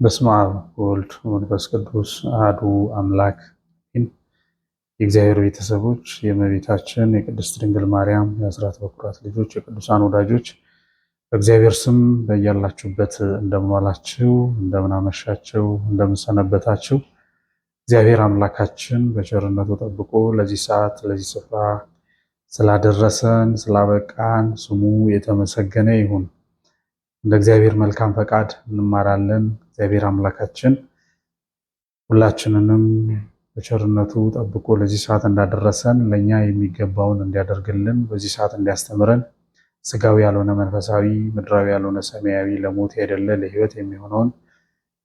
በስመ አብ ወወልድ ወመንፈስ ቅዱስ አሐዱ አምላክ። የእግዚአብሔር ቤተሰቦች፣ የእመቤታችን የቅድስት ድንግል ማርያም የአስራት በኩራት ልጆች፣ የቅዱሳን ወዳጆች በእግዚአብሔር ስም በያላችሁበት እንደምንዋላችሁ፣ እንደምናመሻችሁ፣ እንደምንሰነበታችሁ እግዚአብሔር አምላካችን በቸርነቱ ጠብቆ ለዚህ ሰዓት ለዚህ ስፍራ ስላደረሰን ስላበቃን ስሙ የተመሰገነ ይሁን። እንደ እግዚአብሔር መልካም ፈቃድ እንማራለን። እግዚአብሔር አምላካችን ሁላችንንም በቸርነቱ ጠብቆ ለዚህ ሰዓት እንዳደረሰን ለኛ የሚገባውን እንዲያደርግልን በዚህ ሰዓት እንዲያስተምረን ስጋዊ ያልሆነ መንፈሳዊ ምድራዊ ያልሆነ ሰማያዊ ለሞት አይደለ ለሕይወት የሚሆነውን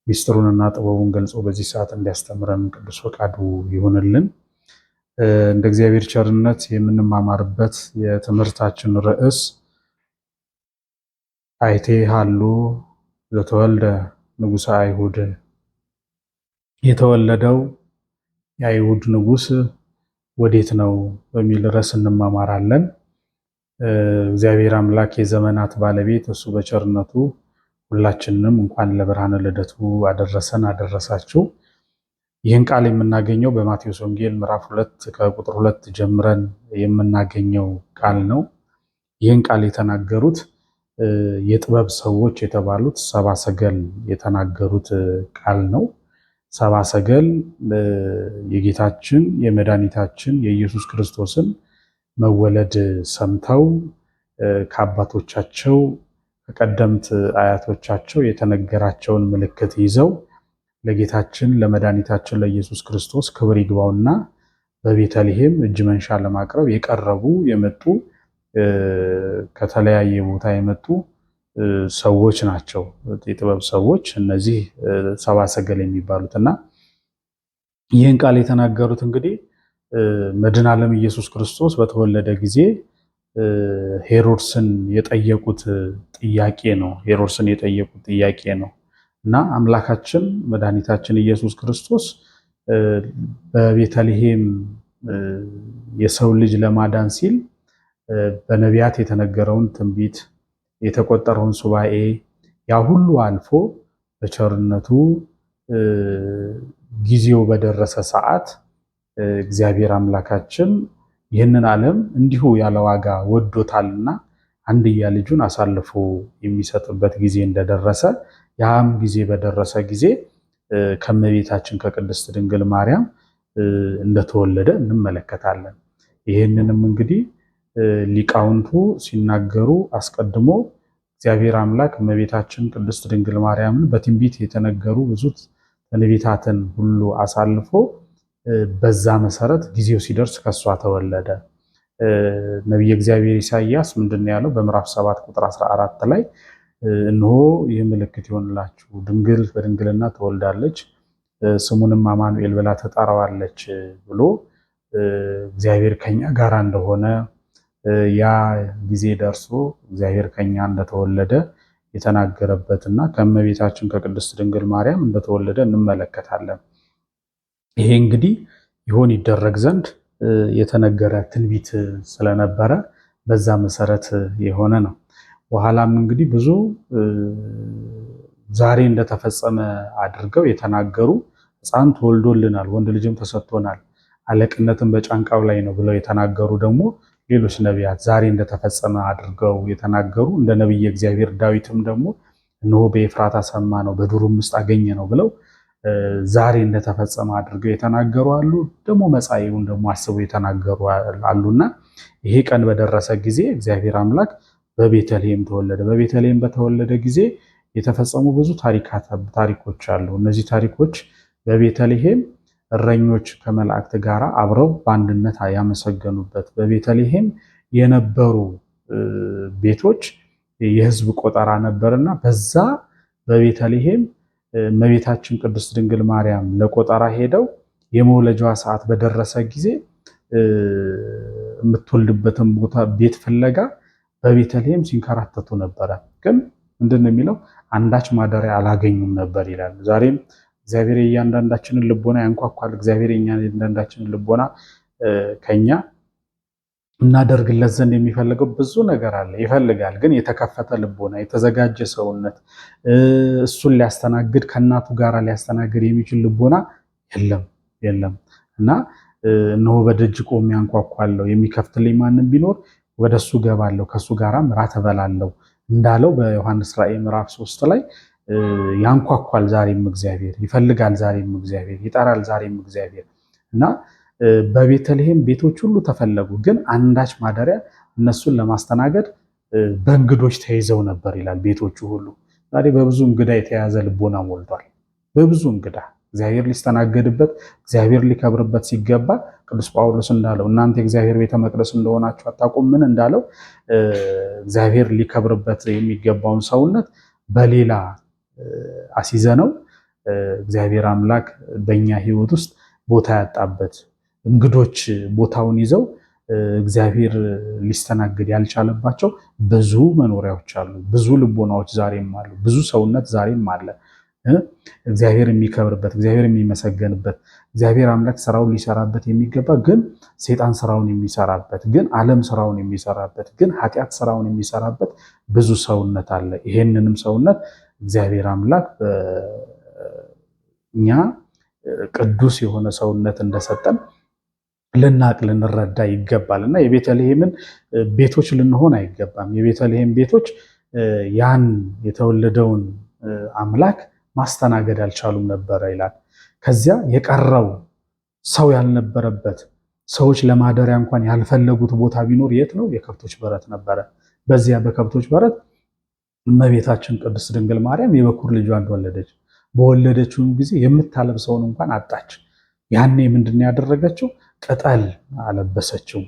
ሚስጥሩንና ጥበቡን ገልጾ በዚህ ሰዓት እንዲያስተምረን ቅዱስ ፈቃዱ ይሁንልን። እንደ እግዚአብሔር ቸርነት የምንማማርበት የትምህርታችን ርዕስ አይቴ ሃሎ ዘተወልደ ንጉሠ አይሁድ፣ የተወለደው የአይሁድ ንጉሥ ወዴት ነው በሚል ርዕስ እንማማራለን። እግዚአብሔር አምላክ የዘመናት ባለቤት እሱ በቸርነቱ ሁላችንንም እንኳን ለብርሃነ ልደቱ አደረሰን አደረሳችሁ። ይህን ቃል የምናገኘው በማቴዎስ ወንጌል ምዕራፍ 2 ከቁጥር 2 ጀምረን የምናገኘው ቃል ነው። ይህን ቃል የተናገሩት የጥበብ ሰዎች የተባሉት ሰብአ ሰገል የተናገሩት ቃል ነው። ሰብአ ሰገል የጌታችን የመድኃኒታችን የኢየሱስ ክርስቶስን መወለድ ሰምተው ከአባቶቻቸው ከቀደምት አያቶቻቸው የተነገራቸውን ምልክት ይዘው ለጌታችን ለመድኃኒታችን ለኢየሱስ ክርስቶስ ክብር ይግባውና በቤተልሔም እጅ መንሻ ለማቅረብ የቀረቡ የመጡ ከተለያየ ቦታ የመጡ ሰዎች ናቸው፣ የጥበብ ሰዎች እነዚህ ሰብአ ሰገል የሚባሉትና ይህን ቃል የተናገሩት እንግዲህ መድኃኔ ዓለም ኢየሱስ ክርስቶስ በተወለደ ጊዜ ሄሮድስን የጠየቁት ጥያቄ ነው። ሄሮድስን የጠየቁት ጥያቄ ነው እና አምላካችን መድኃኒታችን ኢየሱስ ክርስቶስ በቤተልሔም የሰው ልጅ ለማዳን ሲል በነቢያት የተነገረውን ትንቢት የተቆጠረውን ሱባኤ ያ ሁሉ አልፎ በቸርነቱ ጊዜው በደረሰ ሰዓት እግዚአብሔር አምላካችን ይህንን ዓለም እንዲሁ ያለ ዋጋ ወዶታልና አንድያ ልጁን አሳልፎ የሚሰጥበት ጊዜ እንደደረሰ ያም ጊዜ በደረሰ ጊዜ ከእመቤታችን ከቅድስት ድንግል ማርያም እንደተወለደ እንመለከታለን። ይህንንም እንግዲህ ሊቃውንቱ ሲናገሩ አስቀድሞ እግዚአብሔር አምላክ እመቤታችን ቅድስት ድንግል ማርያምን በትንቢት የተነገሩ ብዙ ትንቢታትን ሁሉ አሳልፎ በዛ መሰረት ጊዜው ሲደርስ ከሷ ተወለደ። ነቢየ እግዚአብሔር ኢሳይያስ ምንድነው ያለው? በምዕራፍ 7 ቁጥር 14 ላይ እነሆ ይህ ምልክት ይሆንላችሁ፣ ድንግል በድንግልና ትወልዳለች፣ ስሙንም አማኑኤል ብላ ትጠራዋለች ብሎ እግዚአብሔር ከኛ ጋር እንደሆነ ያ ጊዜ ደርሶ እግዚአብሔር ከኛ እንደተወለደ የተናገረበትና ከእመቤታችን ከቅድስት ድንግል ማርያም እንደተወለደ እንመለከታለን። ይሄ እንግዲህ ይሆን ይደረግ ዘንድ የተነገረ ትንቢት ስለነበረ በዛ መሰረት የሆነ ነው። በኋላም እንግዲህ ብዙ ዛሬ እንደተፈጸመ አድርገው የተናገሩ ሕፃን ተወልዶልናል፣ ወንድ ልጅም ተሰጥቶናል፣ አለቅነትን በጫንቃው ላይ ነው ብለው የተናገሩ ደግሞ ሌሎች ነቢያት ዛሬ እንደተፈጸመ አድርገው የተናገሩ እንደ ነቢየ እግዚአብሔር ዳዊትም ደግሞ እነሆ በኤፍራታ ሰማ ነው በዱርም ውስጥ አገኘ ነው ብለው ዛሬ እንደተፈጸመ አድርገው የተናገሩ አሉ። ደግሞ መጻኢውን ደግሞ አስበው የተናገሩ አሉና ይሄ ቀን በደረሰ ጊዜ እግዚአብሔር አምላክ በቤተልሔም ተወለደ። በቤተልሔም በተወለደ ጊዜ የተፈጸሙ ብዙ ታሪኮች አሉ። እነዚህ ታሪኮች በቤተልሔም እረኞች ከመላእክት ጋር አብረው በአንድነት ያመሰገኑበት፣ በቤተልሔም የነበሩ ቤቶች የሕዝብ ቆጠራ ነበርና በዛ በቤተልሔም እመቤታችን ቅድስት ድንግል ማርያም ለቆጠራ ሄደው የመውለጃዋ ሰዓት በደረሰ ጊዜ የምትወልድበትን ቦታ ቤት ፍለጋ በቤተልሔም ሲንከራተቱ ነበረ። ግን ምንድን ነው የሚለው? አንዳች ማደሪያ አላገኙም ነበር ይላል። ዛሬም እግዚአብሔር የእያንዳንዳችንን ልቦና ያንኳኳል። እግዚአብሔር የእያንዳንዳችንን ልቦና ከኛ እናደርግለት ዘንድ የሚፈልገው ብዙ ነገር አለ ይፈልጋል። ግን የተከፈተ ልቦና፣ የተዘጋጀ ሰውነት፣ እሱን ሊያስተናግድ ከእናቱ ጋር ሊያስተናግድ የሚችል ልቦና የለም እና እነሆ በደጅ ቆሜ አንኳኳለሁ፣ የሚከፍትልኝ ማንም ቢኖር ወደ እሱ ገባለሁ፣ ከእሱ ጋራም ራት እበላለሁ እንዳለው በዮሐንስ ራእይ ምዕራፍ 3 ላይ ያንኳኳል ዛሬም እግዚአብሔር፣ ይፈልጋል ዛሬም እግዚአብሔር፣ ይጠራል ዛሬም እግዚአብሔር እና በቤተልሔም ቤቶች ሁሉ ተፈለጉ፣ ግን አንዳች ማደሪያ እነሱን ለማስተናገድ በእንግዶች ተይዘው ነበር ይላል። ቤቶቹ ሁሉ ዛሬ በብዙ እንግዳ የተያዘ ልቦና ሞልቷል። በብዙ እንግዳ እግዚአብሔር ሊስተናገድበት እግዚአብሔር ሊከብርበት ሲገባ ቅዱስ ጳውሎስ እንዳለው እናንተ የእግዚአብሔር ቤተ መቅደስ እንደሆናችሁ አታውቁም? ምን እንዳለው እግዚአብሔር ሊከብርበት የሚገባውን ሰውነት በሌላ አሲዘነው እግዚአብሔር አምላክ በእኛ ሕይወት ውስጥ ቦታ ያጣበት እንግዶች ቦታውን ይዘው እግዚአብሔር ሊስተናግድ ያልቻለባቸው ብዙ መኖሪያዎች አሉ። ብዙ ልቦናዎች ዛሬም አሉ። ብዙ ሰውነት ዛሬም አለ። እግዚአብሔር የሚከብርበት፣ እግዚአብሔር የሚመሰገንበት፣ እግዚአብሔር አምላክ ስራውን ሊሰራበት የሚገባ ግን ሰይጣን ስራውን የሚሰራበት፣ ግን ዓለም ስራውን የሚሰራበት፣ ግን ኃጢአት ስራውን የሚሰራበት ብዙ ሰውነት አለ። ይሄንንም ሰውነት እግዚአብሔር አምላክ እኛ ቅዱስ የሆነ ሰውነት እንደሰጠን ልናቅ ልንረዳ ይገባል እና የቤተልሔምን ቤቶች ልንሆን አይገባም። የቤተልሔም ቤቶች ያን የተወለደውን አምላክ ማስተናገድ አልቻሉም ነበረ ይላል። ከዚያ የቀረው ሰው ያልነበረበት ሰዎች ለማደሪያ እንኳን ያልፈለጉት ቦታ ቢኖር የት ነው? የከብቶች በረት ነበረ። በዚያ በከብቶች በረት እመቤታችን ቅድስት ድንግል ማርያም የበኩር ልጇን ወለደች። በወለደችውም ጊዜ የምታለብሰውን እንኳን አጣች። ያኔ ምንድን ያደረገችው? ቅጠል አለበሰችው።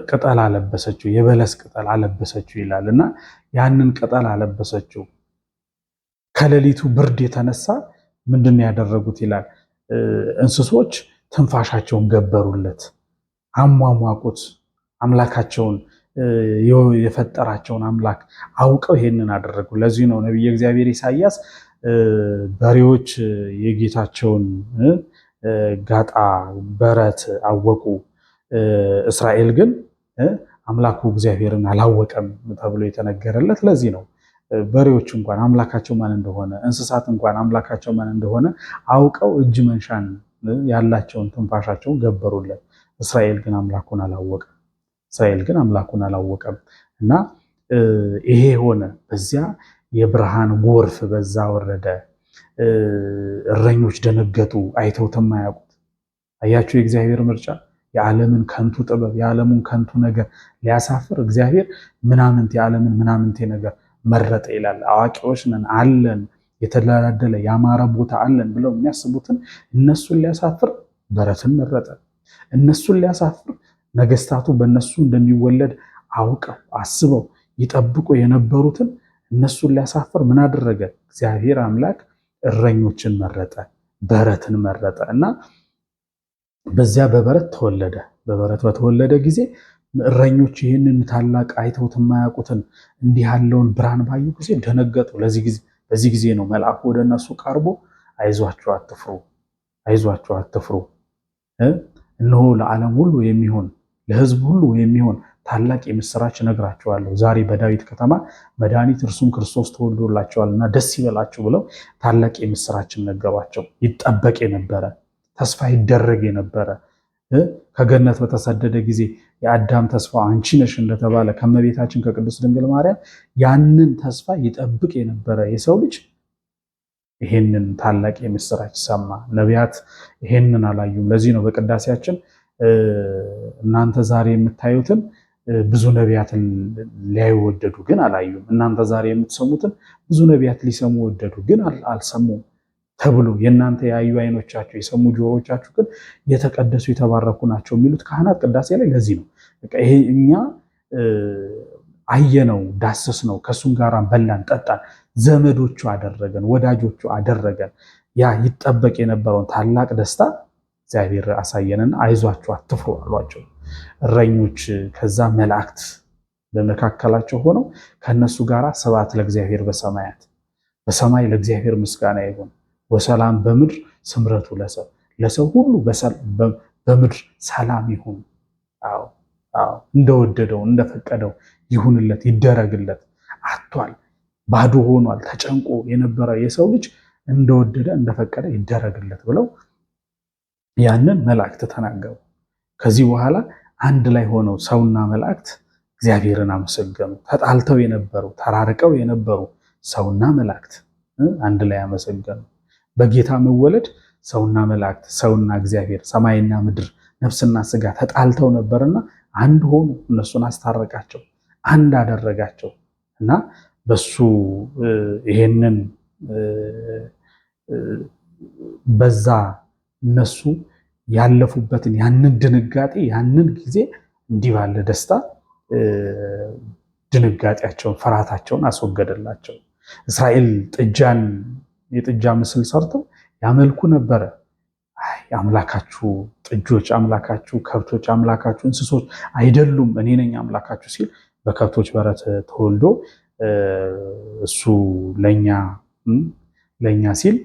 ቅጠል አለበሰችው፣ የበለስ ቅጠል አለበሰችው ይላል እና ያንን ቅጠል አለበሰችው። ከሌሊቱ ብርድ የተነሳ ምንድን ያደረጉት ይላል እንስሶች ትንፋሻቸውን ገበሩለት፣ አሟሟቁት። አምላካቸውን የፈጠራቸውን አምላክ አውቀው ይሄንን አደረጉ። ለዚህ ነው ነቢየ እግዚአብሔር ኢሳያስ በሬዎች የጌታቸውን ጋጣ በረት አወቁ፣ እስራኤል ግን አምላኩ እግዚአብሔርን አላወቀም ተብሎ የተነገረለት ለዚህ ነው። በሬዎች እንኳን አምላካቸው ማን እንደሆነ፣ እንስሳት እንኳን አምላካቸው ማን እንደሆነ አውቀው እጅ መንሻን ያላቸውን ትንፋሻቸውን ገበሩለት። እስራኤል ግን አምላኩን አላወቀም። እና ይሄ ሆነ። በዚያ የብርሃን ጎርፍ በዛ ወረደ። እረኞች ደነገጡ፣ አይተውት የማያውቁት። አያችሁ የእግዚአብሔር ምርጫ፣ የዓለምን ከንቱ ጥበብ፣ የዓለሙን ከንቱ ነገር ሊያሳፍር እግዚአብሔር የዓለምን ምናምንቴ ነገር መረጠ ይላል። አዋቂዎች ነን አለን፣ የተደላደለ ያማረ ቦታ አለን ብለው የሚያስቡትን እነሱን ሊያሳፍር በረትን መረጠ። እነሱን ሊያሳፍር ነገስታቱ በእነሱ እንደሚወለድ አውቀው አስበው ይጠብቁ የነበሩትን እነሱን ሊያሳፍር ምን አደረገ? እግዚአብሔር አምላክ እረኞችን መረጠ፣ በረትን መረጠ እና በዚያ በበረት ተወለደ። በበረት በተወለደ ጊዜ እረኞች ይህንን ታላቅ አይተውት የማያውቁትን እንዲህ ያለውን ብርሃን ባዩ ጊዜ ደነገጡ። በዚህ ጊዜ ነው መልአኩ ወደ እነሱ ቀርቦ አይዟችሁ አትፍሩ፣ እነሆ ለዓለም ሁሉ የሚሆን ለሕዝብ ሁሉ የሚሆን ታላቅ የምስራች እነግራችኋለሁ። ዛሬ በዳዊት ከተማ መድኃኒት እርሱም ክርስቶስ ተወልዶላቸዋልና ደስ ይበላችሁ ብለው ታላቅ የምስራችን ነገሯቸው። ይጠበቅ የነበረ ተስፋ ይደረግ የነበረ ከገነት በተሰደደ ጊዜ የአዳም ተስፋ አንቺ ነሽ እንደተባለ ከመቤታችን ከቅድስት ድንግል ማርያም ያንን ተስፋ ይጠብቅ የነበረ የሰው ልጅ ይሄንን ታላቅ የምስራች ሰማ። ነቢያት ይሄንን አላዩም። ለዚህ ነው በቅዳሴያችን እናንተ ዛሬ የምታዩትን ብዙ ነቢያትን ሊያዩ ወደዱ፣ ግን አላዩም። እናንተ ዛሬ የምትሰሙትን ብዙ ነቢያት ሊሰሙ ወደዱ፣ ግን አልሰሙም ተብሎ የእናንተ ያዩ ዓይኖቻችሁ የሰሙ ጆሮቻችሁ ግን የተቀደሱ የተባረኩ ናቸው የሚሉት ካህናት ቅዳሴ ላይ ለዚህ ነው። ይሄ እኛ አየነው፣ ዳሰስ ነው፣ ከእሱም ጋር በላን ጠጣን፣ ዘመዶቹ አደረገን፣ ወዳጆቹ አደረገን። ያ ይጠበቅ የነበረውን ታላቅ ደስታ እግዚአብሔር አሳየንና አይዟችሁ አትፍሩ አሏቸው እረኞች። ከዛ መላእክት በመካከላቸው ሆነው ከነሱ ጋር ስብሐት ለእግዚአብሔር በሰማያት፣ በሰማይ ለእግዚአብሔር ምስጋና ይሁን፣ ወሰላም በምድር ስምረቱ ለሰው ሁሉ በምድር ሰላም ይሁን። አዎ አዎ፣ እንደወደደው እንደፈቀደው ይሁንለት ይደረግለት። አጥቷል፣ ባዶ ሆኗል፣ ተጨንቆ የነበረ የሰው ልጅ እንደወደደ እንደፈቀደ ይደረግለት ብለው ያንን መላእክት ተናገሩ። ከዚህ በኋላ አንድ ላይ ሆነው ሰውና መላእክት እግዚአብሔርን አመሰገኑ። ተጣልተው የነበሩ ተራርቀው የነበሩ ሰውና መላእክት አንድ ላይ አመሰገኑ። በጌታ መወለድ ሰውና መላእክት፣ ሰውና እግዚአብሔር፣ ሰማይና ምድር፣ ነፍስና ስጋ ተጣልተው ነበርና አንድ ሆኑ። እነሱን አስታረቃቸው፣ አንድ አደረጋቸው እና በሱ ይሄንን በዛ እነሱ ያለፉበትን ያንን ድንጋጤ ያንን ጊዜ እንዲህ ባለ ደስታ ድንጋጤያቸውን ፍርሃታቸውን አስወገደላቸው። እስራኤል የጥጃ ምስል ሰርተው ያመልኩ ነበረ። አምላካችሁ ጥጆች፣ አምላካችሁ ከብቶች፣ አምላካችሁ እንስሶች አይደሉም እኔ ነኝ አምላካችሁ ሲል በከብቶች በረት ተወልዶ እሱ ለኛ ሲል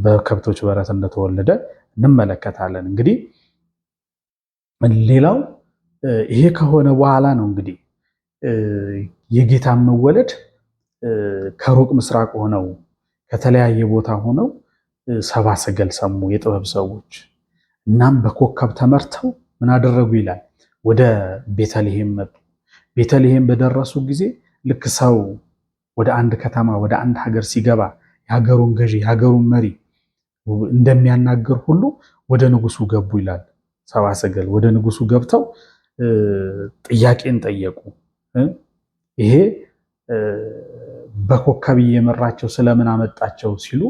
በከብቶች በረት እንደተወለደ እንመለከታለን። እንግዲህ ሌላው ይሄ ከሆነ በኋላ ነው እንግዲህ የጌታን መወለድ ከሩቅ ምስራቅ ሆነው ከተለያየ ቦታ ሆነው ሰብአ ሰገል ሰሙ፣ የጥበብ ሰዎች። እናም በኮከብ ተመርተው ምን አደረጉ ይላል? ወደ ቤተልሔም መጡ። ቤተልሔም በደረሱ ጊዜ ልክ ሰው ወደ አንድ ከተማ ወደ አንድ ሀገር ሲገባ የሀገሩን ገዢ የሀገሩን መሪ እንደሚያናገር ሁሉ ወደ ንጉሱ ገቡ ይላል። ሰብአ ሰገል ወደ ንጉሱ ገብተው ጥያቄን ጠየቁ። ይሄ በኮከብ እየመራቸው ስለምን አመጣቸው ሲሉ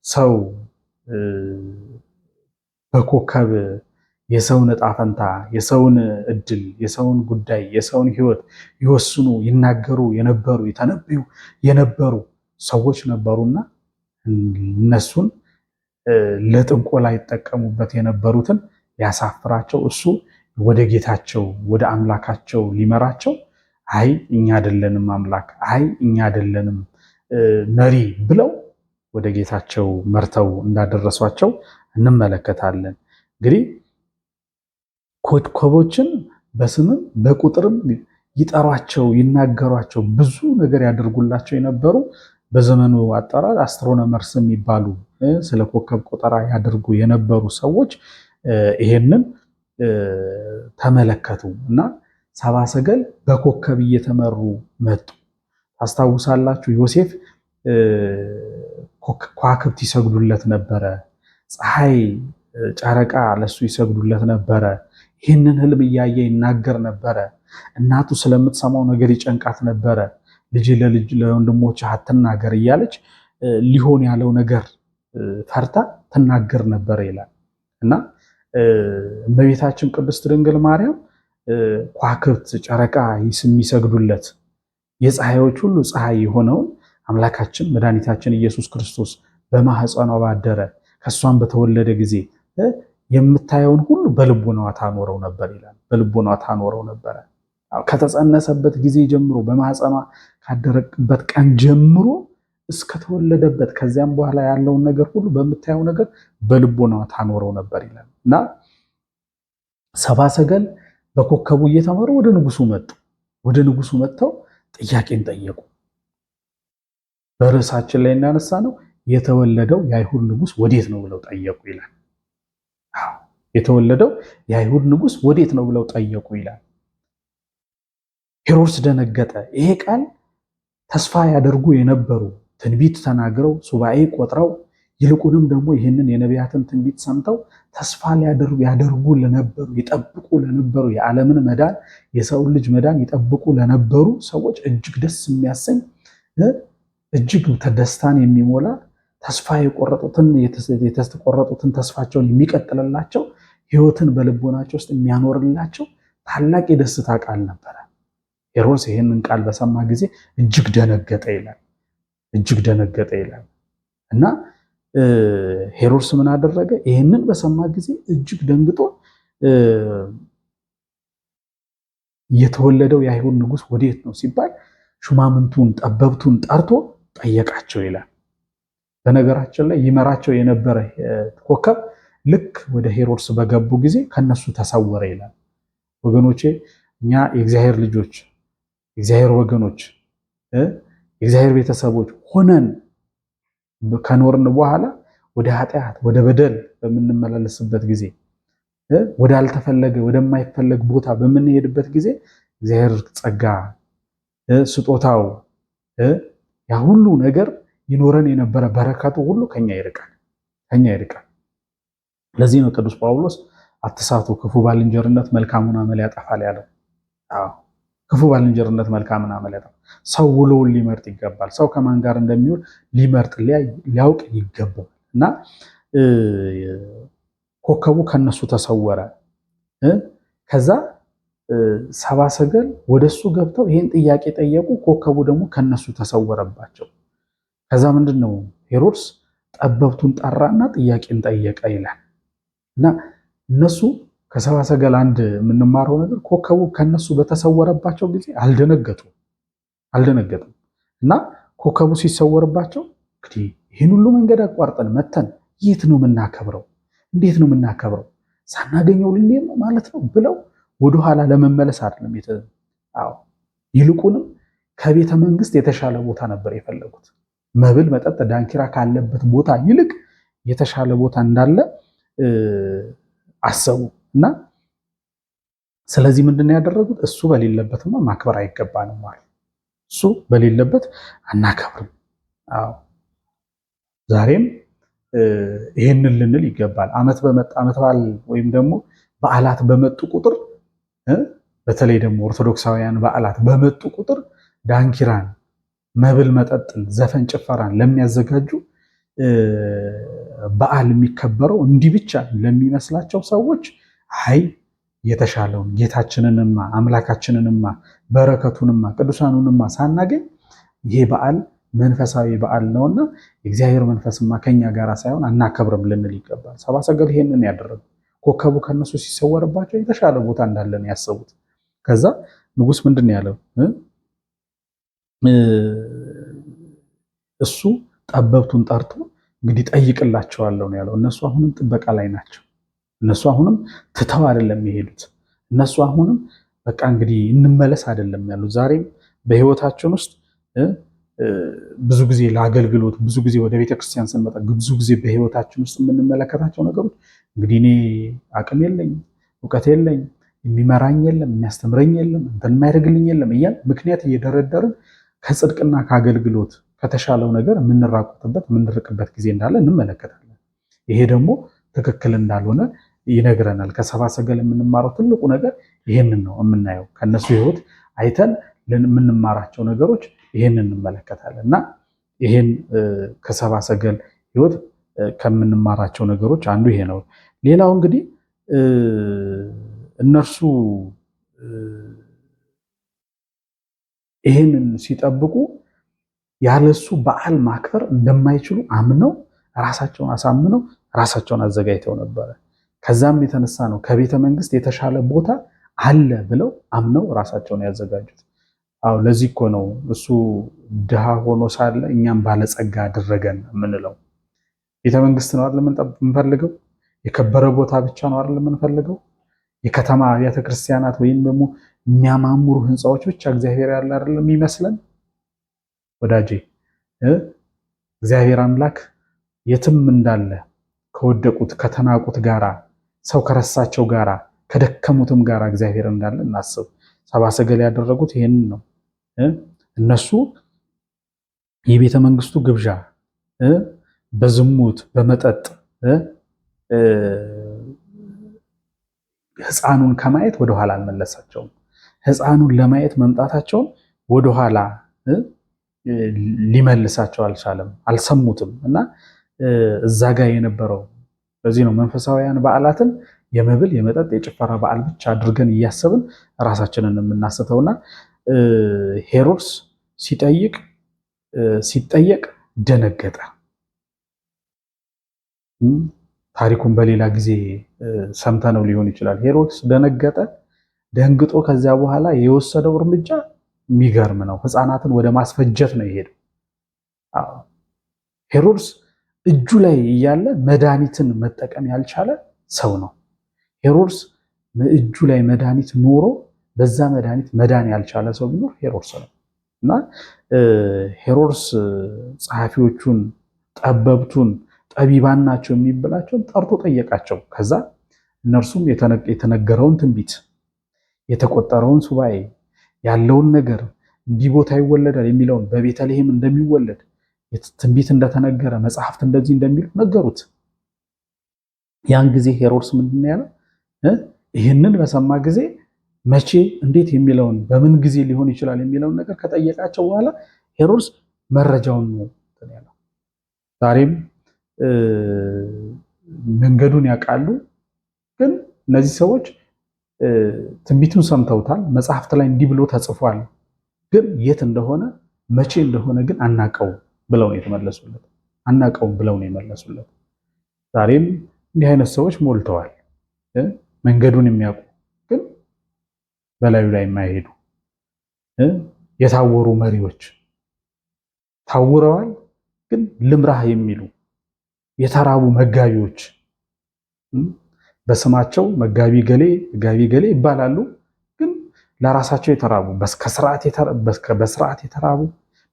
ሰው በኮከብ የሰውን ዕጣ ፈንታ፣ የሰውን እድል፣ የሰውን ጉዳይ፣ የሰውን ሕይወት ይወስኑ ይናገሩ የነበሩ የተነብዩ የነበሩ ሰዎች ነበሩና እነሱን ለጥንቆላ ይጠቀሙበት የነበሩትን ሊያሳፍራቸው እሱ ወደ ጌታቸው ወደ አምላካቸው ሊመራቸው አይ እኛ አይደለንም አምላክ፣ አይ እኛ አይደለንም መሪ ብለው ወደ ጌታቸው መርተው እንዳደረሷቸው እንመለከታለን። እንግዲህ ኮከቦችን በስምም በቁጥርም ይጠሯቸው ይናገሯቸው ብዙ ነገር ያደርጉላቸው የነበሩ በዘመኑ አጠራር አስትሮኖመርስ የሚባሉ ስለ ኮከብ ቆጠራ ያደርጉ የነበሩ ሰዎች ይሄንን ተመለከቱ እና ሰብአ ሰገል በኮከብ እየተመሩ መጡ። ታስታውሳላችሁ፣ ዮሴፍ ከዋክብት ይሰግዱለት ነበረ፣ ፀሐይ፣ ጨረቃ ለሱ ይሰግዱለት ነበረ። ይህንን ህልም እያየ ይናገር ነበረ። እናቱ ስለምትሰማው ነገር ይጨንቃት ነበረ። ልጅ ለወንድሞች አትናገር እያለች ሊሆን ያለው ነገር ፈርታ ትናገር ነበረ ይላል እና እመቤታችን ቅድስት ድንግል ማርያም ከዋክብት ጨረቃ የሚሰግዱለት የፀሐዮች ሁሉ ፀሐይ የሆነውን አምላካችን መድኃኒታችን ኢየሱስ ክርስቶስ በማህፀኗ ባደረ ከሷን በተወለደ ጊዜ የምታየውን ሁሉ በልቦናዋ ታኖረው ነበር ይላል። በልቦናዋ ታኖረው ነበረ። ከተጸነሰበት ጊዜ ጀምሮ በማህፀኗ ካደረበት ቀን ጀምሮ እስከተወለደበት ከዚያም በኋላ ያለውን ነገር ሁሉ በምታየው ነገር በልቦናዋ ታኖረው ነበር ይላል እና ሰብአ ሰገል በኮከቡ እየተመሩ ወደ ንጉሱ መጡ። ወደ ንጉሱ መጥተው ጥያቄን ጠየቁ። በርዕሳችን ላይ እናነሳ ነው የተወለደው የአይሁድ ንጉስ ወዴት ነው ብለው ጠየቁ ይላል። የተወለደው የአይሁድ ንጉስ ወዴት ነው ብለው ጠየቁ ይላል። ሄሮድስ ደነገጠ። ይሄ ቃል ተስፋ ያደርጉ የነበሩ ትንቢት ተናግረው ሱባኤ ቆጥረው ይልቁንም ደግሞ ይህንን የነቢያትን ትንቢት ሰምተው ተስፋ ያደርጉ ለነበሩ ይጠብቁ ለነበሩ የዓለምን መዳን የሰውን ልጅ መዳን ይጠብቁ ለነበሩ ሰዎች እጅግ ደስ የሚያሰኝ እጅግ ደስታን የሚሞላ ተስፋ የተቆረጡትን ተስፋቸውን የሚቀጥልላቸው ሕይወትን በልቦናቸው ውስጥ የሚያኖርላቸው ታላቅ የደስታ ቃል ነበረ። ሄሮድስ ይህንን ቃል በሰማ ጊዜ እጅግ ደነገጠ ይላል። እጅግ ደነገጠ ይላል እና ሄሮድስ ምን አደረገ? ይህንን በሰማ ጊዜ እጅግ ደንግጦ የተወለደው የአይሁድ ንጉስ ወዴት ነው ሲባል ሹማምንቱን ጠበብቱን ጠርቶ ጠየቃቸው ይላል። በነገራችን ላይ ይመራቸው የነበረ ኮከብ ልክ ወደ ሄሮድስ በገቡ ጊዜ ከነሱ ተሰወረ ይላል። ወገኖቼ እኛ የእግዚአብሔር ልጆች፣ የእግዚአብሔር ወገኖች፣ የእግዚአብሔር ቤተሰቦች ሆነን ከኖርን በኋላ ወደ ኃጢአት ወደ በደል በምንመላለስበት ጊዜ ወዳልተፈለገ ወደማይፈለግ ቦታ በምንሄድበት ጊዜ እግዚአብሔር ጸጋ ስጦታው ያ ሁሉ ነገር ይኖረን የነበረ በረከቱ ሁሉ ከኛ ይርቃል። ለዚህ ነው ቅዱስ ጳውሎስ አትሳቱ፣ ክፉ ባልንጀርነት መልካሙን አመል ያጠፋል ያለው። ክፉ ባልንጀርነት መልካምን አመል ያጠፋል። ሰው ውሎውን ሊመርጥ ይገባል። ሰው ከማን ጋር እንደሚውል ሊመርጥ ሊያውቅ ይገባል። እና ኮከቡ ከነሱ ተሰወረ። ከዛ ሰባ ሰገል ወደሱ ገብተው ይህን ጥያቄ ጠየቁ። ኮከቡ ደግሞ ከነሱ ተሰወረባቸው። ከዛ ምንድነው ሄሮድስ ጠበብቱን ጠራና ጥያቄን ጠየቀ ይላል። እና እነሱ ከሰባ ሰገል አንድ የምንማረው ነገር ኮከቡ ከነሱ በተሰወረባቸው ጊዜ አልደነገጡም። እና ኮከቡ ሲሰወርባቸው እንግዲህ ይህን ሁሉ መንገድ አቋርጠን መተን የት ነው የምናከብረው? እንዴት ነው የምናከብረው? ሳናገኘው ልንሄድ ነው ማለት ነው ብለው ወደኋላ ለመመለስ አይደለም። ይልቁንም ከቤተ መንግስት የተሻለ ቦታ ነበር የፈለጉት። መብል መጠጥ ዳንኪራ ካለበት ቦታ ይልቅ የተሻለ ቦታ እንዳለ አሰቡ እና ስለዚህ ምንድነው ያደረጉት? እሱ በሌለበትማ ማክበር አይገባንም ማለት እሱ በሌለበት አናከብርም። ዛሬም ይህንን ልንል ይገባል። ዓመት በዓል ወይም ደግሞ በዓላት በመጡ ቁጥር በተለይ ደግሞ ኦርቶዶክሳውያን በዓላት በመጡ ቁጥር ዳንኪራን፣ መብል መጠጥን፣ ዘፈን ጭፈራን ለሚያዘጋጁ በዓል የሚከበረው እንዲህ ብቻ ለሚመስላቸው ሰዎች አይ የተሻለውን ጌታችንንማ አምላካችንንማ በረከቱንማ ቅዱሳኑንማ ሳናገኝ ይሄ በዓል መንፈሳዊ በዓል ነውና የእግዚአብሔር መንፈስማ ከኛ ጋር ሳይሆን አናከብርም ልንል ይገባል። ሰብአ ሰገል ይሄንን ያደረጉ ኮከቡ ከነሱ ሲሰወርባቸው የተሻለ ቦታ እንዳለን ያሰቡት። ከዛ ንጉስ ምንድን ነው ያለው? እሱ ጠበብቱን ጠርቶ እንግዲህ ጠይቅላቸዋለሁ ነው ያለው። እነሱ አሁንም ጥበቃ ላይ ናቸው። እነሱ አሁንም ትተው አይደለም የሄዱት። እነሱ አሁንም በቃ እንግዲህ እንመለስ አይደለም ያሉት። ዛሬም በህይወታችን ውስጥ ብዙ ጊዜ ለአገልግሎት ብዙ ጊዜ ወደ ቤተክርስቲያን ስንመጣ ብዙ ጊዜ በህይወታችን ውስጥ የምንመለከታቸው ነገሮች እንግዲህ እኔ አቅም የለኝ፣ እውቀት የለኝ፣ የሚመራኝ የለም፣ የሚያስተምረኝ የለም፣ እንትን የማያደርግልኝ የለም እያል ምክንያት እየደረደርን ከጽድቅና ከአገልግሎት ከተሻለው ነገር የምንራቆትበት የምንርቅበት ጊዜ እንዳለ እንመለከታለን። ይሄ ደግሞ ትክክል እንዳልሆነ ይነግረናል። ከሰብአ ሰገል የምንማረው ትልቁ ነገር ይሄንን ነው የምናየው። ከነሱ ህይወት አይተን የምንማራቸው ነገሮች ይሄንን እንመለከታለን እና ይሄን ከሰብአ ሰገል ህይወት ከምንማራቸው ነገሮች አንዱ ይሄ ነው። ሌላው እንግዲህ እነርሱ ይሄንን ሲጠብቁ ያለሱ በዓል ማክበር እንደማይችሉ አምነው ራሳቸውን አሳምነው ራሳቸውን አዘጋጅተው ነበረ። ከዛም የተነሳ ነው ከቤተ መንግስት የተሻለ ቦታ አለ ብለው አምነው ራሳቸውን ያዘጋጁት። አዎ ለዚህ እኮ ነው እሱ ድሃ ሆኖ ሳለ እኛም ባለጸጋ አደረገን የምንለው። ቤተ መንግስት ነው አይደል የምንፈልገው? የከበረ ቦታ ብቻ ነው አይደል የምንፈልገው? የከተማ አብያተ ክርስቲያናት ወይም ደግሞ የሚያማምሩ ህንፃዎች ብቻ እግዚአብሔር ያለ አይደለም የሚመስለን? ወዳጄ እግዚአብሔር አምላክ የትም እንዳለ ከወደቁት ከተናቁት ጋራ ሰው ከረሳቸው ጋራ ከደከሙትም ጋራ እግዚአብሔር እንዳለ እናስብ። ሰብአ ሰገል ያደረጉት ይሄንን ነው። እነሱ የቤተ መንግስቱ ግብዣ በዝሙት በመጠጥ ህፃኑን ከማየት ወደኋላ አልመለሳቸውም። ህፃኑን ለማየት መምጣታቸውን ወደኋላ ሊመልሳቸው አልቻለም፣ አልሰሙትም። እና እዛ ጋር የነበረው በዚህ ነው መንፈሳዊያን በዓላትን የመብል የመጠጥ የጭፈራ በዓል ብቻ አድርገን እያሰብን ራሳችንን የምናስተውና ሄሮድስ ሲጠየቅ ደነገጠ። ታሪኩን በሌላ ጊዜ ሰምተነው ሊሆን ይችላል። ሄሮድስ ደነገጠ። ደንግጦ ከዚያ በኋላ የወሰደው እርምጃ የሚገርም ነው። ህፃናትን ወደ ማስፈጀት ነው የሄደው። ሄሮድስ እጁ ላይ እያለ መድኃኒትን መጠቀም ያልቻለ ሰው ነው። ሄሮድስ እጁ ላይ መድኃኒት ኖሮ በዛ መድኃኒት መዳን ያልቻለ ሰው ቢኖር ሄሮድስ ነው። እና ሄሮድስ ጸሐፊዎቹን፣ ጠበብቱን፣ ጠቢባን ናቸው የሚብላቸውን ጠርቶ ጠየቃቸው። ከዛ እነርሱም የተነገረውን ትንቢት፣ የተቆጠረውን ሱባኤ፣ ያለውን ነገር እንዲህ ቦታ ይወለዳል የሚለውን በቤተልሔም እንደሚወለድ ትንቢት እንደተነገረ መጽሐፍት እንደዚህ እንደሚሉ ነገሩት። ያን ጊዜ ሄሮድስ ምንድን ነው ያለው? ይህንን በሰማ ጊዜ መቼ እንዴት የሚለውን በምን ጊዜ ሊሆን ይችላል የሚለውን ነገር ከጠየቃቸው በኋላ ሄሮድስ መረጃውን ነው ያለው። ዛሬም መንገዱን ያውቃሉ፣ ግን እነዚህ ሰዎች ትንቢቱን ሰምተውታል። መጽሐፍት ላይ እንዲህ ብሎ ተጽፏል፣ ግን የት እንደሆነ መቼ እንደሆነ ግን አናቀውም ብለው ነው የተመለሱለት። አናቀውም ብለው ነው የመለሱለት። ዛሬም እንዲህ አይነት ሰዎች ሞልተዋል። መንገዱን የሚያውቁ ግን በላዩ ላይ የማይሄዱ የታወሩ መሪዎች ታውረዋል፣ ግን ልምራህ የሚሉ የተራቡ መጋቢዎች በስማቸው መጋቢ ገሌ ይባላሉ፣ ግን ለራሳቸው የተራቡ በስርዓት የተራቡ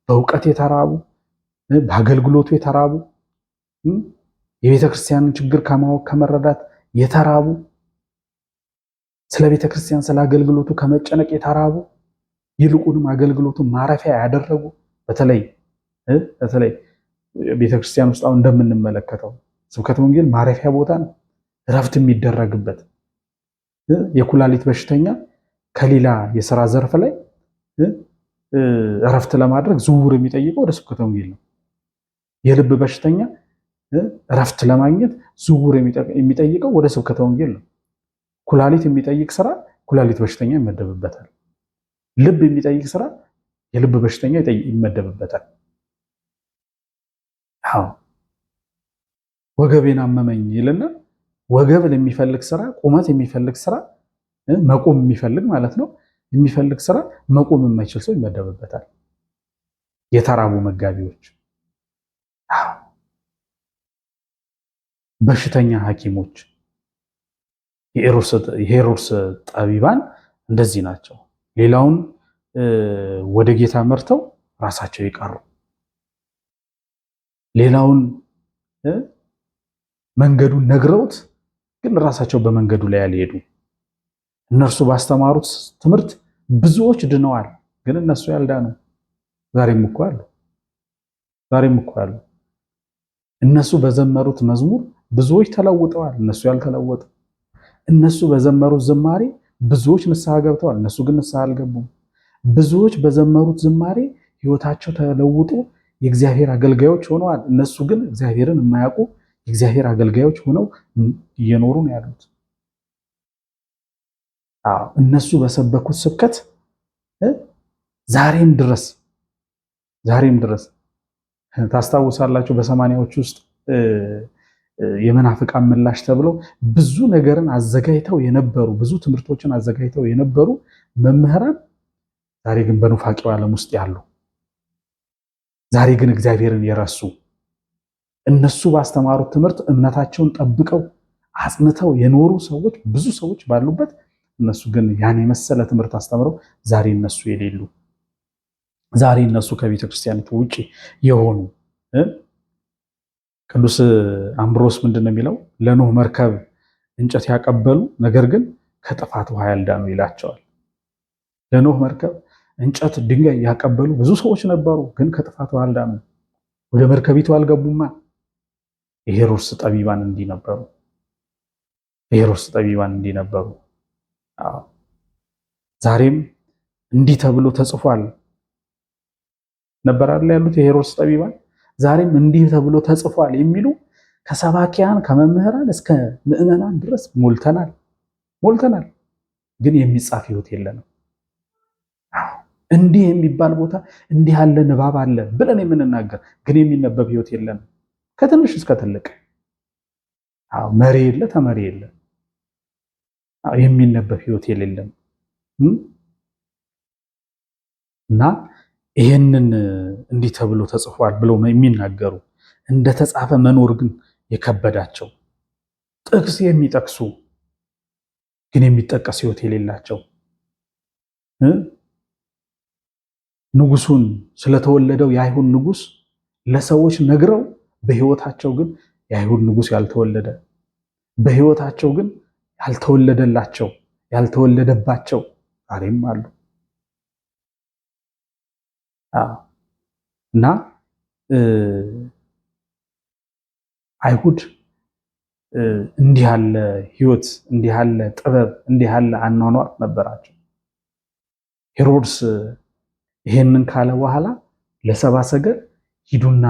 በእውቀት የተራቡ በአገልግሎቱ የተራቡ የቤተክርስቲያንን ችግር ከማወቅ ከመረዳት የተራቡ ስለ ቤተክርስቲያን ስለ አገልግሎቱ ከመጨነቅ የተራቡ ይልቁንም አገልግሎቱን ማረፊያ ያደረጉ በተለይ ቤተክርስቲያን ውስጥ አሁን እንደምንመለከተው ስብከተ ወንጌል ማረፊያ ቦታ ነው፣ እረፍት የሚደረግበት። የኩላሊት በሽተኛ ከሌላ የስራ ዘርፍ ላይ እረፍት ለማድረግ ዝውውር የሚጠይቀው ወደ ስብከተ ወንጌል ነው። የልብ በሽተኛ እረፍት ለማግኘት ዝውውር የሚጠይቀው ወደ ስብከተ ወንጌል ነው። ኩላሊት የሚጠይቅ ስራ ኩላሊት በሽተኛ ይመደብበታል። ልብ የሚጠይቅ ስራ የልብ በሽተኛ ይመደብበታል። አዎ ወገቤን አመመኝ ይልና ወገብ የሚፈልግ ስራ፣ ቁመት የሚፈልግ ስራ፣ መቆም የሚፈልግ ማለት ነው የሚፈልግ ስራ መቆም የማይችል ሰው ይመደብበታል። የተራቡ መጋቢዎች፣ በሽተኛ ሐኪሞች፣ የሄሮድስ ጠቢባን እንደዚህ ናቸው። ሌላውን ወደ ጌታ መርተው ራሳቸው ይቀሩ፣ ሌላውን መንገዱን ነግረውት ግን ራሳቸው በመንገዱ ላይ ያልሄዱ። እነርሱ ባስተማሩት ትምህርት ብዙዎች ድነዋል፣ ግን እነሱ ያልዳኑ ዛሬም እኮ አሉ። እነሱ በዘመሩት መዝሙር ብዙዎች ተለውጠዋል፣ እነሱ ያልተለወጡ። እነሱ በዘመሩት ዝማሬ ብዙዎች ንስሐ ገብተዋል፣ እነሱ ግን ንስሐ አልገቡም። ብዙዎች በዘመሩት ዝማሬ ሕይወታቸው ተለውጦ የእግዚአብሔር አገልጋዮች ሆነዋል፣ እነሱ ግን እግዚአብሔርን የማያውቁ የእግዚአብሔር አገልጋዮች ሆነው እየኖሩ ነው ያሉት። እነሱ በሰበኩት ስብከት ዛሬም ድረስ ታስታውሳላችሁ፣ በሰማንያዎች ውስጥ የመናፍቃን ምላሽ ተብለው ብዙ ነገርን አዘጋጅተው የነበሩ ብዙ ትምህርቶችን አዘጋጅተው የነበሩ መምህራን ዛሬ ግን በኑፋቄው ዓለም ውስጥ ያሉ፣ ዛሬ ግን እግዚአብሔርን የረሱ፣ እነሱ ባስተማሩት ትምህርት እምነታቸውን ጠብቀው አጽንተው የኖሩ ሰዎች ብዙ ሰዎች ባሉበት እነሱ ግን ያን የመሰለ ትምህርት አስተምረው ዛሬ እነሱ የሌሉ፣ ዛሬ እነሱ ከቤተ ክርስቲያኒቱ ውጭ የሆኑ። ቅዱስ አምብሮስ ምንድን ነው የሚለው? ለኖህ መርከብ እንጨት ያቀበሉ ነገር ግን ከጥፋት ውሃ ያልዳኑ ይላቸዋል። ለኖህ መርከብ እንጨት ድንጋይ ያቀበሉ ብዙ ሰዎች ነበሩ፣ ግን ከጥፋት ውሃ አልዳኑ፣ ወደ መርከቢቱ አልገቡማ። የሄሮድስ ጠቢባን እንዲህ ነበሩ። ዛሬም እንዲህ ተብሎ ተጽፏል ነበር አይደል ያሉት የሄሮድስ ጠቢባን። ዛሬም እንዲህ ተብሎ ተጽፏል የሚሉ ከሰባኪያን ከመምህራን እስከ ምዕመናን ድረስ ሞልተናል። ግን የሚጻፍ ሕይወት የለንም። እንዲህ የሚባል ቦታ እንዲህ ያለ ንባብ አለ ብለን የምንናገር ግን የሚነበብ ሕይወት የለንም። ከትንሽ እስከ ትልቅ መሪ የለ ተመሪ የለ፣ የሚነበብ ሕይወት የሌለም እና ይሄንን እንዲህ ተብሎ ተጽፏል ብለው የሚናገሩ እንደተጻፈ መኖር ግን የከበዳቸው ጥቅስ የሚጠቅሱ ግን የሚጠቀስ ሕይወት የሌላቸው ንጉሱን ስለተወለደው የአይሁድ ንጉስ ለሰዎች ነግረው በሕይወታቸው ግን የአይሁድ ንጉስ ያልተወለደ በሕይወታቸው ግን ያልተወለደላቸው ያልተወለደባቸው ዛሬም አሉ እና አይሁድ እንዲህ ያለ ሕይወት እንዲህ ያለ ጥበብ እንዲህ ያለ አኗኗር ነበራቸው። ሄሮድስ ይሄንን ካለ በኋላ ለሰብአ ሰገል ሂዱና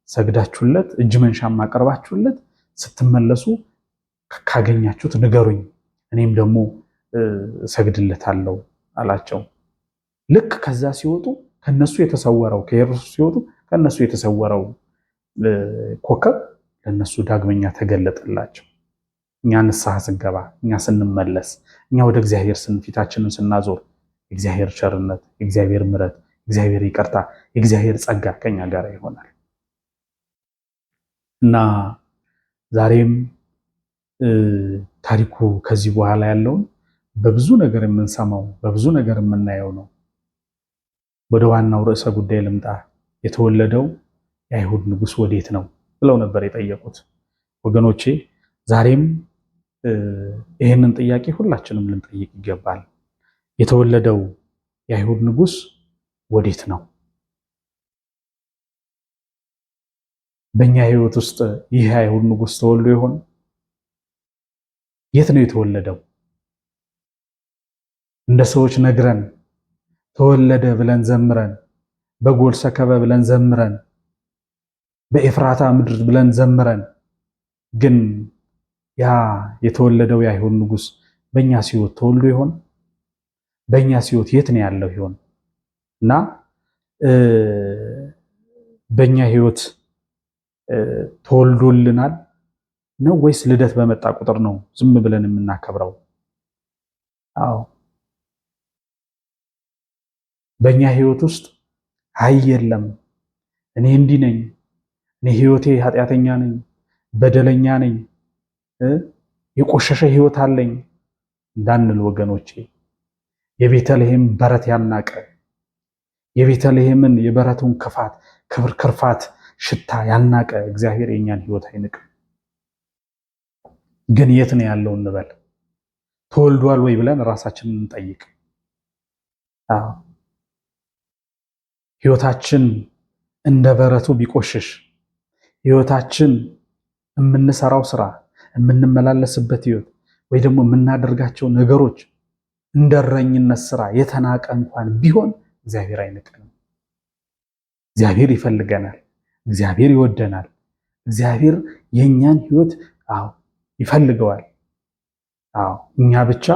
ሰግዳችሁለት እጅ መንሻም አቀርባችሁለት ስትመለሱ ካገኛችሁት ንገሩኝ፣ እኔም ደግሞ ሰግድለታለሁ አላቸው። ልክ ከዛ ሲወጡ ከነሱ የተሰወረው ከሄሮድስ ሲወጡ ከነሱ የተሰወረው ኮከብ ለነሱ ዳግመኛ ተገለጠላቸው። እኛ ንስሐ ስንገባ፣ እኛ ስንመለስ፣ እኛ ወደ እግዚአብሔር ፊታችንን ስናዞር የእግዚአብሔር ቸርነት፣ የእግዚአብሔር ምሕረት፣ የእግዚአብሔር ይቅርታ፣ የእግዚአብሔር ጸጋ ከኛ ጋር ይሆናል እና ዛሬም ታሪኩ ከዚህ በኋላ ያለውን በብዙ ነገር የምንሰማው በብዙ ነገር የምናየው ነው። ወደ ዋናው ርዕሰ ጉዳይ ልምጣ። የተወለደው የአይሁድ ንጉሥ ወዴት ነው ብለው ነበር የጠየቁት። ወገኖቼ ዛሬም ይህንን ጥያቄ ሁላችንም ልንጠይቅ ይገባል። የተወለደው የአይሁድ ንጉሥ ወዴት ነው? በእኛ ሕይወት ውስጥ ይህ የአይሁድ ንጉሥ ተወልዶ ይሆን? የት ነው የተወለደው? እንደ ሰዎች ነግረን ተወለደ ብለን ዘምረን፣ በጎል ሰከበ ብለን ዘምረን፣ በኤፍራታ ምድር ብለን ዘምረን፣ ግን ያ የተወለደው የአይሁድ ንጉሥ በእኛ ሕይወት ተወልዶ ይሆን? በእኛ ሕይወት የት ነው ያለው ይሆን? እና በእኛ ሕይወት ተወልዶልናል ነው ወይስ ልደት በመጣ ቁጥር ነው ዝም ብለን የምናከብረው? አዎ በእኛ ሕይወት ውስጥ አይ የለም እኔ እንዲህ ነኝ፣ እኔ ሕይወቴ ኃጢአተኛ ነኝ፣ በደለኛ ነኝ፣ የቆሸሸ ሕይወት አለኝ እንዳንል ወገኖቼ፣ የቤተልሔም በረት ያናቀ የቤተልሔምን የበረቱን ክፋት ክርፋት ሽታ ያናቀ እግዚአብሔር የኛን ሕይወት አይንቅም። ግን የት ነው ያለው እንበል። ተወልዷል ወይ ብለን ራሳችንን እንጠይቅ። ሕይወታችን እንደ በረቱ ቢቆሽሽ፣ ሕይወታችን የምንሰራው ስራ የምንመላለስበት ሕይወት ወይ ደግሞ የምናደርጋቸው ነገሮች እንደ እረኝነት ስራ የተናቀ እንኳን ቢሆን እግዚአብሔር አይንቀንም። እግዚአብሔር ይፈልገናል። እግዚአብሔር ይወደናል። እግዚአብሔር የኛን ሕይወት ይፈልገዋል። እኛ ብቻ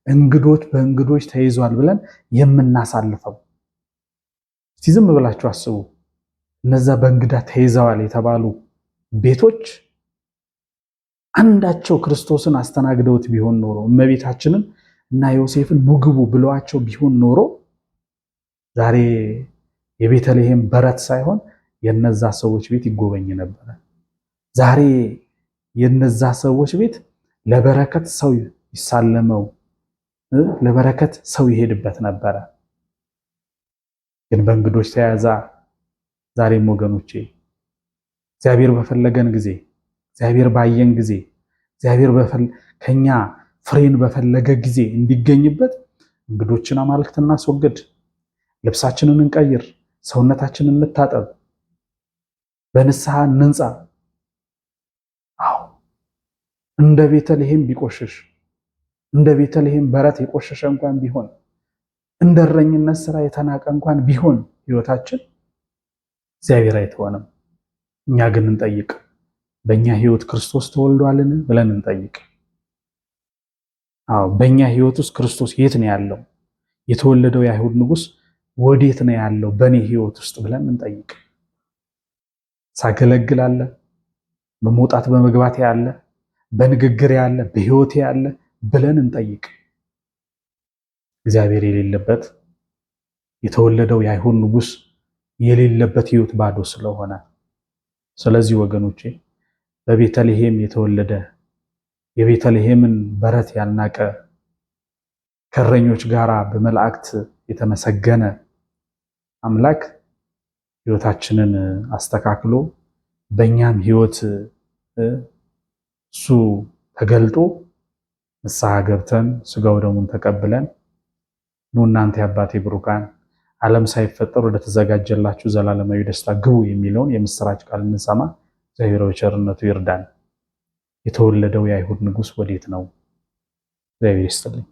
እንግዶች በእንግዶች ተይዟል ብለን የምናሳልፈው። እስቲ ዝም ብላችሁ አስቡ። እነዛ በእንግዳ ተይዘዋል የተባሉ ቤቶች አንዳቸው ክርስቶስን አስተናግደውት ቢሆን ኖሮ እመቤታችንን እና ዮሴፍን ምግቡ ብለዋቸው ቢሆን ኖሮ ዛሬ የቤተልሔም በረት ሳይሆን የነዛ ሰዎች ቤት ይጎበኝ ነበረ። ዛሬ የነዛ ሰዎች ቤት ለበረከት ሰው ይሳለመው፣ ለበረከት ሰው ይሄድበት ነበረ። ግን በእንግዶች ተያዛ። ዛሬም ወገኖቼ እግዚአብሔር በፈለገን ጊዜ፣ እግዚአብሔር ባየን ጊዜ፣ እግዚአብሔር ከኛ ፍሬን በፈለገ ጊዜ እንዲገኝበት እንግዶችን አማልክት እናስወግድ፣ ልብሳችንን እንቀይር፣ ሰውነታችንን እንታጠብ፣ በንስሐ እንንጻ። እንደ ቤተልሔም ቢቆሽሽ፣ እንደ ቤተልሔም በረት የቆሸሸ እንኳን ቢሆን፣ እንደ እረኝነት ስራ የተናቀ እንኳን ቢሆን ሕይወታችን እግዚአብሔር አይተወንም። እኛ ግን እንጠይቅ። በእኛ ሕይወት ክርስቶስ ተወልዷልን ብለን እንጠይቅ። በእኛ ሕይወት ውስጥ ክርስቶስ የት ነው ያለው? የተወለደው የአይሁድ ንጉሥ ወዴት ነው ያለው በእኔ ሕይወት ውስጥ ብለን እንጠይቅ። ሳገለግል አለ፣ በመውጣት በመግባት ያለ፣ በንግግር ያለ፣ በሕይወት ያለ ብለን እንጠይቅ። እግዚአብሔር የሌለበት የተወለደው የአይሁድ ንጉሥ የሌለበት ሕይወት ባዶ ስለሆነ ስለዚህ ወገኖቼ በቤተልሔም የተወለደ የቤተልሔምን በረት ያልናቀ ከእረኞች ጋር በመላእክት የተመሰገነ አምላክ ሕይወታችንን አስተካክሎ በእኛም ሕይወት እሱ ተገልጦ ንስሐ ገብተን ስጋው ደሙን ተቀብለን ኑ እናንተ የአባቴ ብሩካን ዓለም ሳይፈጠር ወደ ተዘጋጀላችሁ ዘላለማዊ ደስታ ግቡ የሚለውን የምስራች ቃል እንሰማ እግዚአብሔር በቸርነቱ ይርዳን። የተወለደው የአይሁድ ንጉሥ ወዴት ነው? እግዚአብሔር ይስጥልኝ።